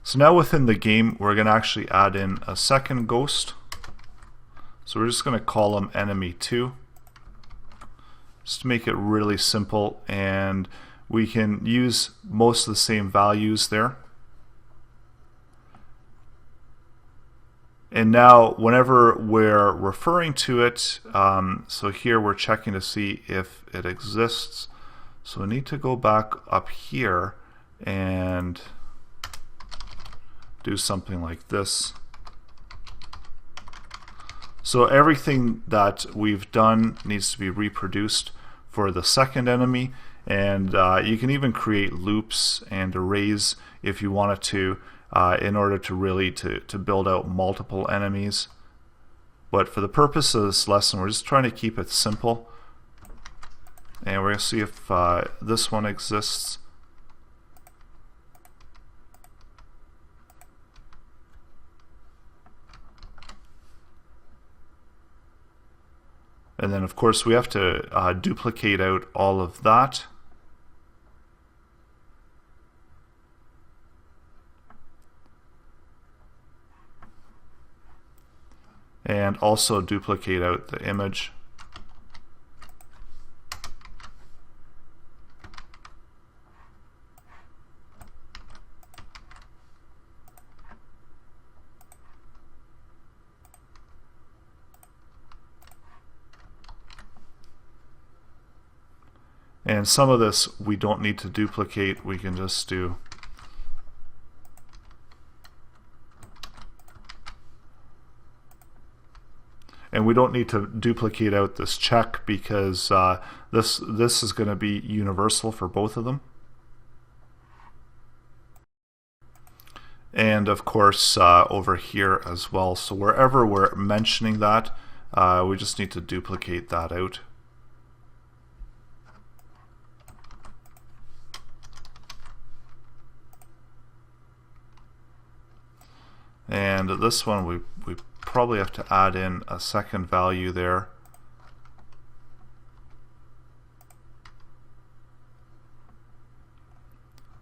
So now within the game, we're going to actually add in a second ghost. So we're just going to call him enemy2, just to make it really simple, and we can use most of the same values there. And now whenever we're referring to it, so here we're checking to see if it exists. So we need to go back up here and do something like this. So everything that we've done needs to be reproduced for the second enemy, and you can even create loops and arrays if you wanted to, in order to really to build out multiple enemies. But for the purpose of this lesson, we're just trying to keep it simple, and we're going to see if this one exists. And then of course we have to duplicate out all of that. And also duplicate out the image. And some of this we don't need to duplicate, we can just do and we don't need to duplicate out this check because this is going to be universal for both of them. And of course over here as well, so wherever we're mentioning that, we just need to duplicate that out. And this one we probably have to add in a second value there.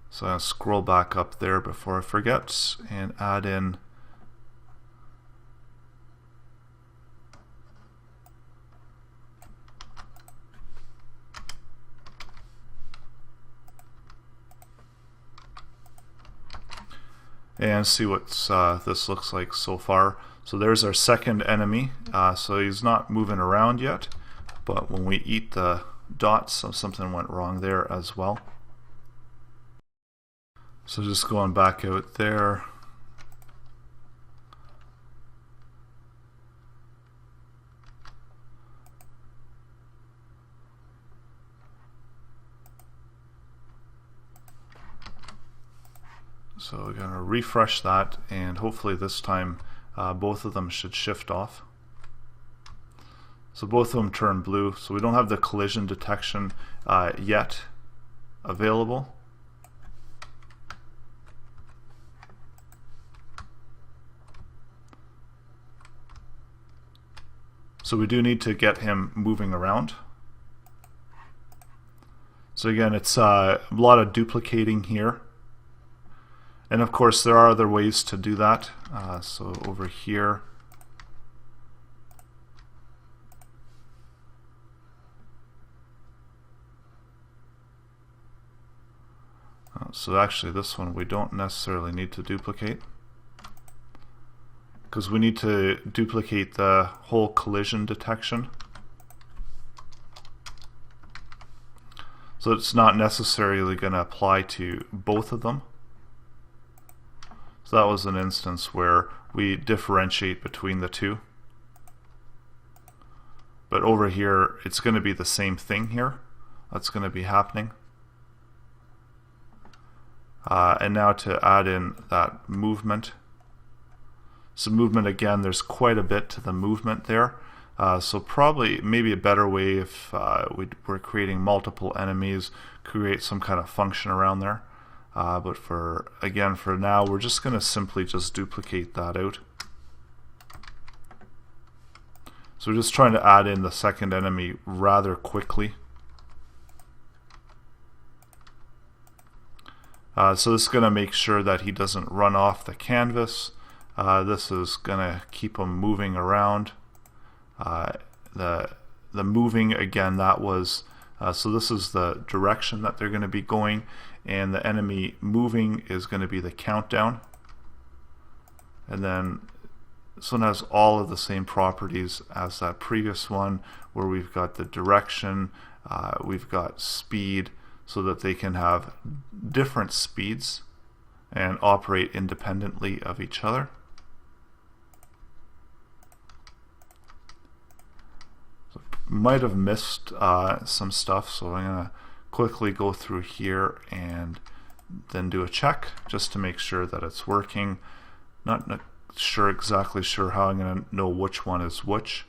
So I'll scroll back up there before I forget and add in and see what this looks like so far. So there's our second enemy. So he's not moving around yet, but when we eat the dots, so something went wrong there as well. So just going back out there. So we're going to refresh that, and hopefully this time both of them should shift off. So both of them turn blue, so we don't have the collision detection yet available. So we do need to get him moving around. So again, it's a lot of duplicating here. And of course there are other ways to do that. So over here, so actually this one we don't necessarily need to duplicate, because we need to duplicate the whole collision detection. So it's not necessarily going to apply to both of them. So that was an instance where we differentiate between the two. But over here, it's going to be the same thing here. That's going to be happening. And now to add in that movement. So movement, again, there's quite a bit to the movement there. So probably maybe a better way if we're creating multiple enemies, create some kind of function around there. But for now, we're just going to simply just duplicate that out. So we're just trying to add in the second enemy rather quickly. So this is going to make sure that he doesn't run off the canvas. This is going to keep him moving around. The moving, again, that was so this is the direction that they're going to be going, and the enemy moving is going to be the countdown. And then this one has all of the same properties as that previous one, where we've got the direction, we've got speed, so that they can have different speeds and operate independently of each other. So might have missed some stuff, so I'm going to quickly go through here and then do a check just to make sure that it's working. Not exactly sure how I'm going to know which one is which.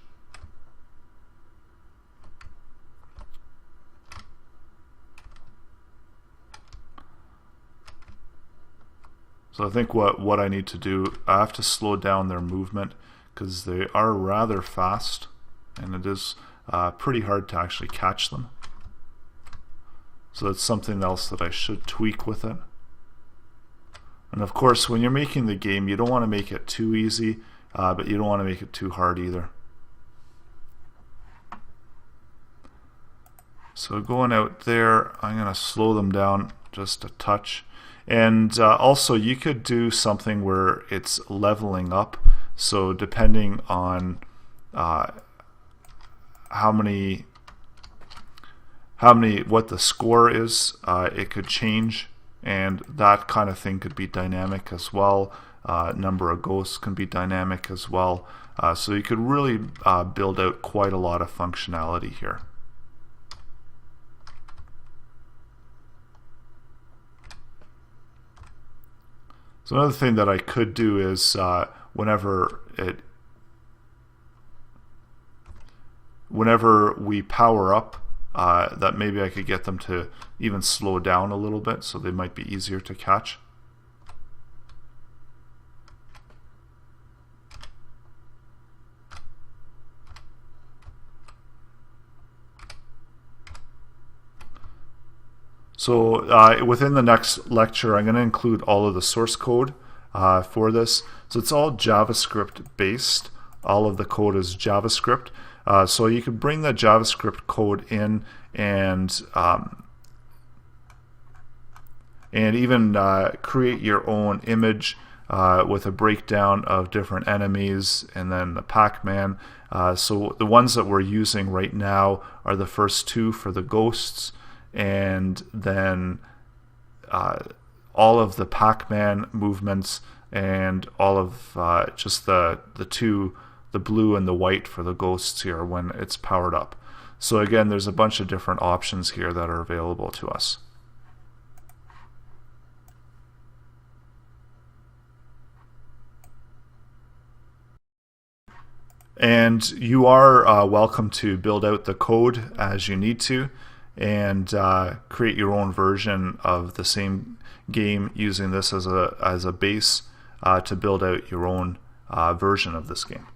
So I think what I need to do, I have to slow down their movement because they are rather fast, and it is pretty hard to actually catch them. So that's something else that I should tweak with it. And of course, when you're making the game, you don't want to make it too easy, but you don't want to make it too hard either. So going out there, I'm going to slow them down just a touch. And also, you could do something where it's leveling up. So depending on what the score is, it could change, and that kind of thing could be dynamic as well. Number of ghosts can be dynamic as well. So you could really build out quite a lot of functionality here. So another thing that I could do is whenever we power up, that maybe I could get them to even slow down a little bit, so they might be easier to catch. So within the next lecture, I'm going to include all of the source code for this. So it's all JavaScript based. All of the code is JavaScript. So you can bring the JavaScript code in and even create your own image with a breakdown of different enemies, and then the Pac-Man. So the ones that we're using right now are the first two for the ghosts, and then all of the Pac-Man movements, and all of just the blue and the white for the ghosts here when it's powered up. So again, there's a bunch of different options here that are available to us. And you are welcome to build out the code as you need to, and create your own version of the same game using this as a base to build out your own version of this game.